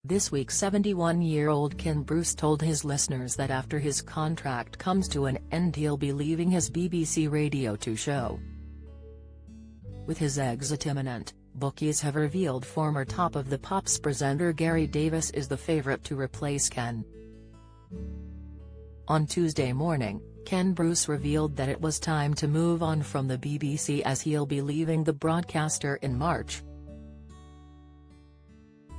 This week 71-year-old Ken Bruce told his listeners that after his contract comes to an end he'll be leaving his BBC Radio 2 show. With his exit imminent, bookies have revealed former Top of the Pops presenter Gary Davies is the favourite to replace Ken. On Tuesday morning, Ken Bruce revealed that it was time to move on from the BBC as he'll be leaving the broadcaster in March.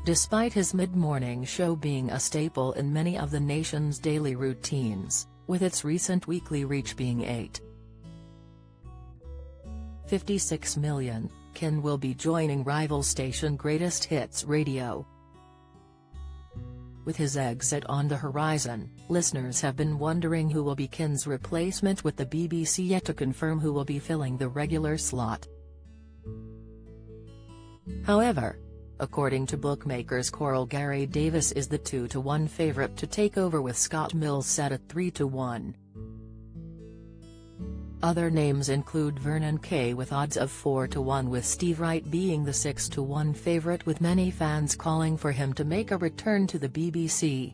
Despite his mid-morning show being a staple in many of the nation's daily routines, with its recent weekly reach being 8.56 million, Ken will be joining rival station Greatest Hits Radio. With his exit on the horizon, listeners have been wondering who will be Ken's replacement, with the BBC yet to confirm who will be filling the regular slot. However, according to bookmakers Coral, Gary Davies is the 2-1 favourite to take over, with Scott Mills set at 3-1. Other names include Vernon Kay with odds of 4-1, with Steve Wright being the 6-1 favourite, with many fans calling for him to make a return to the BBC.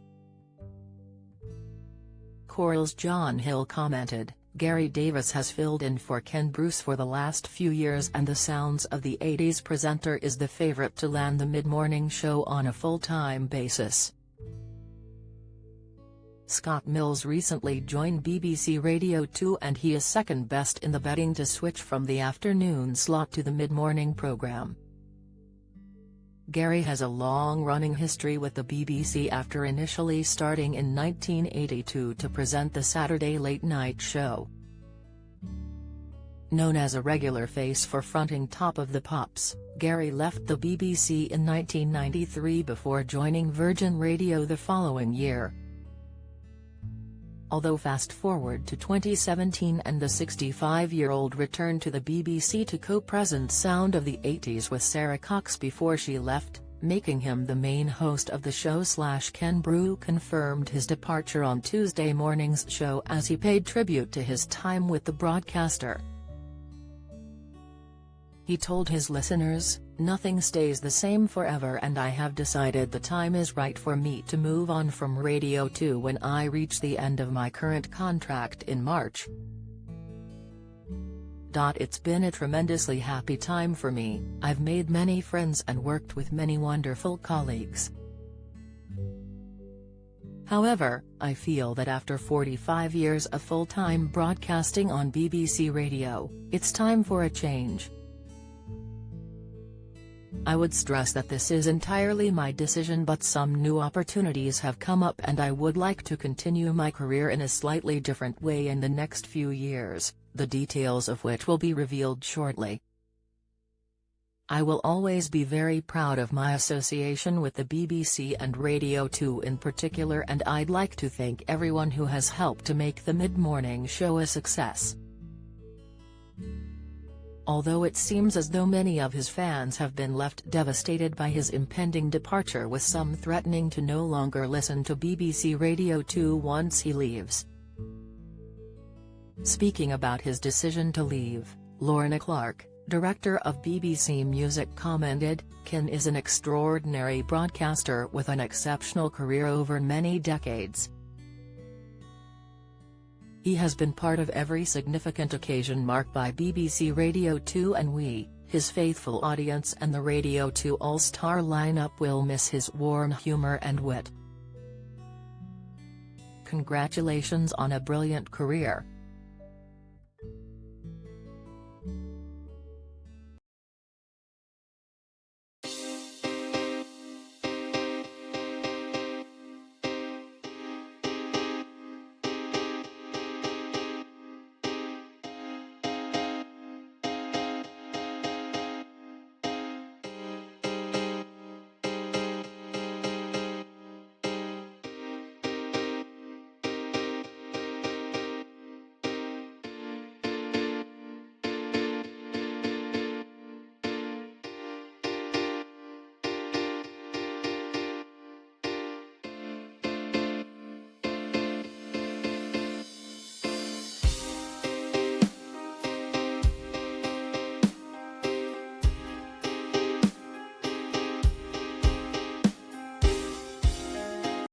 Coral's John Hill commented, "Gary Davies has filled in for Ken Bruce for the last few years, and the sounds of the 80s presenter is the favourite to land the mid-morning show on a full-time basis." Scott Mills recently joined BBC Radio 2 and he is second best in the betting to switch from the afternoon slot to the mid-morning programme. Gary has a long-running history with the BBC after initially starting in 1982 to present the Saturday late-night show. Known as a regular face for fronting Top of the Pops, Gary left the BBC in 1993 before joining Virgin Radio the following year. Although fast-forward to 2017 and the 65-year-old returned to the BBC to co-present Sound of the 80s with Sarah Cox before she left, making him the main host of the show. Ken Bruce confirmed his departure on Tuesday morning's show as he paid tribute to his time with the broadcaster. He told his listeners, "Nothing stays the same forever, and I have decided the time is right for me to move on from Radio 2 when I reach the end of my current contract in March. It's been a tremendously happy time for me. I've made many friends and worked with many wonderful colleagues. However, I feel that after 45 years of full-time broadcasting on BBC Radio, it's time for a change. I would stress that this is entirely my decision, but some new opportunities have come up and I would like to continue my career in a slightly different way in the next few years, the details of which will be revealed shortly. I will always be very proud of my association with the BBC and Radio 2 in particular, and I'd like to thank everyone who has helped to make the mid-morning show a success." Although it seems as though many of his fans have been left devastated by his impending departure, with some threatening to no longer listen to BBC Radio 2 once he leaves. Speaking about his decision to leave, Lorna Clark, director of BBC Music, commented, "Ken is an extraordinary broadcaster with an exceptional career over many decades. He has been part of every significant occasion marked by BBC Radio 2, and we, his faithful audience and the Radio 2 All-Star lineup, will miss his warm humour and wit. Congratulations on a brilliant career,